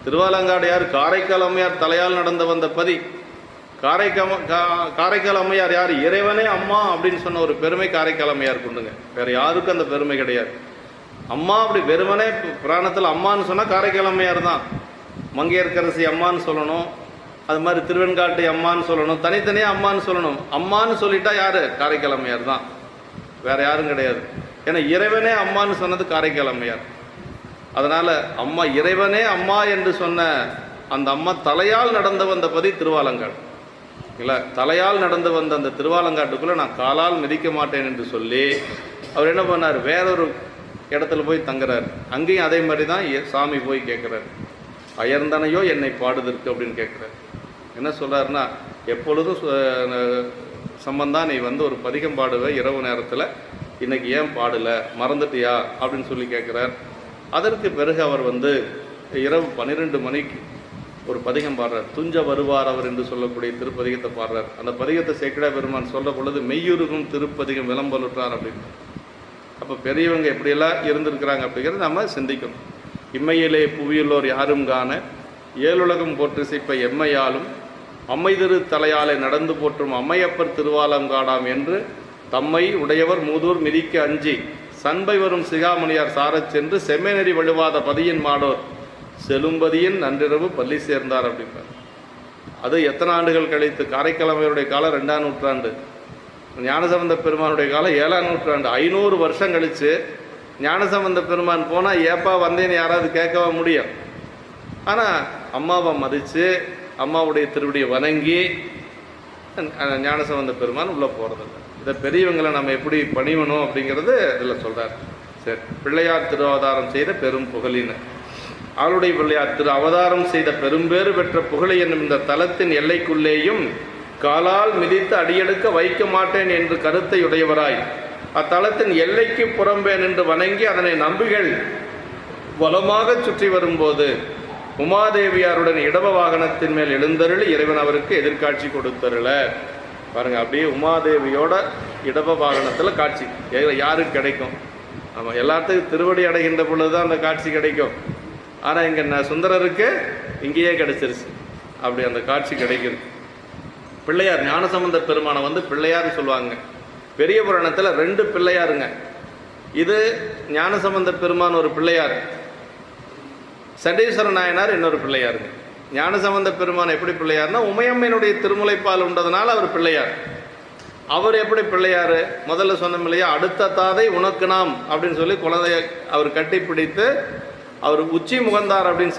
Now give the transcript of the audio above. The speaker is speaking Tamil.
திருவாலங்காடு யார்? காரைக்கால் அம்மையார் தலையால் நடந்து வந்த பதி. காரைக்கால் அம்மையார் யார்? இறைவனே அம்மா அப்படின்னு சொன்ன ஒரு பெருமை காரைக்கால் அம்மையார் கொண்டுங்க. வேற யாருக்கும் அந்த பெருமை கிடையாது. அம்மா அப்படி வெறுமனே புராணத்தில் அம்மான்னு சொன்னால் காரைக்கால் அம்மையார் தான். மங்கையர்க்கரசி அம்மான்னு சொல்லணும், அது மாதிரி திருவெண்காட்டை அம்மான்னு சொல்லணும், தனித்தனியாக அம்மான்னு சொல்லணும். அம்மான்னு சொல்லிட்டா யாரு? காரைக்கால் அம்மையார் தான், வேற யாரும் கிடையாது. ஏன்னா இறைவனே அம்மான்னு சொன்னது காரைக்கால் அம்மையார். அதனால அம்மா இறைவனே அம்மா என்று சொன்ன அந்த அம்மா தலையால் நடந்து வந்த பதி திருவாலங்காடு இல்லை. தலையால் நடந்து வந்த அந்த திருவாலங்காட்டுக்குள்ளே நான் காலால் மிதிக்க மாட்டேன் என்று சொல்லி அவர் என்ன பண்ணார்? வேறொரு இடத்துல போய் தங்குறாரு. அங்கேயும் அதே மாதிரி தான் சாமி போய் கேட்குறாரு, அயர்ந்தனையோ என்னை பாடுதற்கு அப்படின்னு கேட்குறாரு. என்ன சொல்கிறாருன்னா, எப்பொழுதும் சம்பந்தம் நீ வந்து ஒரு பதிகம் பாடுவ இரவு நேரத்தில், இன்னைக்கு ஏன் பாடலை, மறந்துட்டியா அப்படின்னு சொல்லி கேட்குறார். அதற்கு பிறகு அவர் வந்து இரவு 12 மணிக்கு ஒரு பதிகம் பாடுறார். துஞ்ச வருவார் அவர் என்று சொல்லக்கூடிய திருப்பதிகத்தை பாடுறார். அந்த பதிகத்தை சேக்கிழா பெருமான் சொல்ல பொழுது மெய்யுருகும் திருப்பதிகம் விளம்பலுற்றார் அப்படின்னு. அப்போ பெரியவங்க எப்படியெல்லாம் இருந்திருக்கிறாங்க அப்படிங்கிறத நம்ம சிந்திக்கணும். இம்மையிலே புவியுள்ளோர் யாரும் காண ஏழுலகம் போற்றிசைப்ப எம்மையாலும் அம்மை திரு தலையாலே நடந்து போற்றும் அம்மையப்பர் திருவாலங்காடாம் என்று தம்மை உடையவர் மூதூர் மிதிக்க அஞ்சி சண்பை வரும் சிகாமணியார் சாரச் சென்று செம்மைநெறி வழுவாத பதியின் மாடோர் செலும்பதியின் நன்றிரவு பள்ளி சேர்ந்தார் அப்படின்றார். அது எத்தனை ஆண்டுகள் கழித்து? காரைக்காலமையருடைய காலம் 2ஆம் நூற்றாண்டு, ஞானசம்பந்த பெருமானுடைய காலம் 7ஆம் நூற்றாண்டு. 500 வருஷம் கழித்து ஞானசம்பந்த பெருமான் போனால் ஏப்பா வந்தேன்னு யாராவது கேட்கவா முடியும்? ஆனால் அம்மாவை மதித்து அம்மாவுடைய திருவடியை வணங்கி ஞானசம்பந்த பெருமான் உள்ளே போகிறதில்ல. இதை பெரியவங்களை நம்ம எப்படி பணிவணும் அப்படிங்கிறது இதில் சொல்கிறார். சரி, பிள்ளையார் திரு அவதாரம் செய்த பெரும் புகழின்னு அவளுடைய பிள்ளையார் திரு அவதாரம் செய்த பெரும்பேறு பெற்ற புகழை என்னும் இந்த தலத்தின் எல்லைக்குள்ளேயும் காலால் மிதித்து அடியெடுக்க வைக்க மாட்டேன் என்று கருத்தை உடையவராய் அத்தலத்தின் எல்லைக்கு புறம்பே நின்று வணங்கி அதனை நம்பிகள் வலமாக சுற்றி வரும்போது உமாதேவியாருடன் இடவ வாகனத்தின் மேல் எழுந்தருளி இறைவன் அவருக்கு எதிர்காட்சி கொடுத்தருள. பாருங்க, அப்படியே உமாதேவியோட இடவ வாகனத்தில் காட்சி யாருக்கு கிடைக்கும்? ஆமாம், எல்லாத்துக்கும் திருவடி அடைகின்ற பொழுதுதான் அந்த காட்சி கிடைக்கும். ஆனால் இங்கே சுந்தரருக்கு இங்கேயே கிடைச்சிருச்சு. அப்படி அந்த காட்சி கிடைக்குது. பிள்ளையார் ஞானசம்பந்த பெருமானை வந்து பிள்ளையார் சொல்லுவாங்க. பெரிய புராணத்தில் 2 பிள்ளையாருங்க. இது ஞானசம்பந்த பெருமான் ஒரு பிள்ளையார், சண்டீஸ்வர நாயனார் இன்னொரு பிள்ளையாருங்க. ஞானசம்பந்த பெருமான் எப்படி பிள்ளையார்னா, உமையம்மனுடைய திருமுலைப்பால் உண்டதுனால அவர் பிள்ளையார். அவர் எப்படி பிள்ளையார்? முதல்ல சொன்னோம் இல்லையா, அடுத்த தாதை உனக்கு நாம் அப்படின்னு சொல்லி குழந்தைய அவர் கட்டி பிடித்து அவர் உச்சி முகந்தார் அப்படின்னு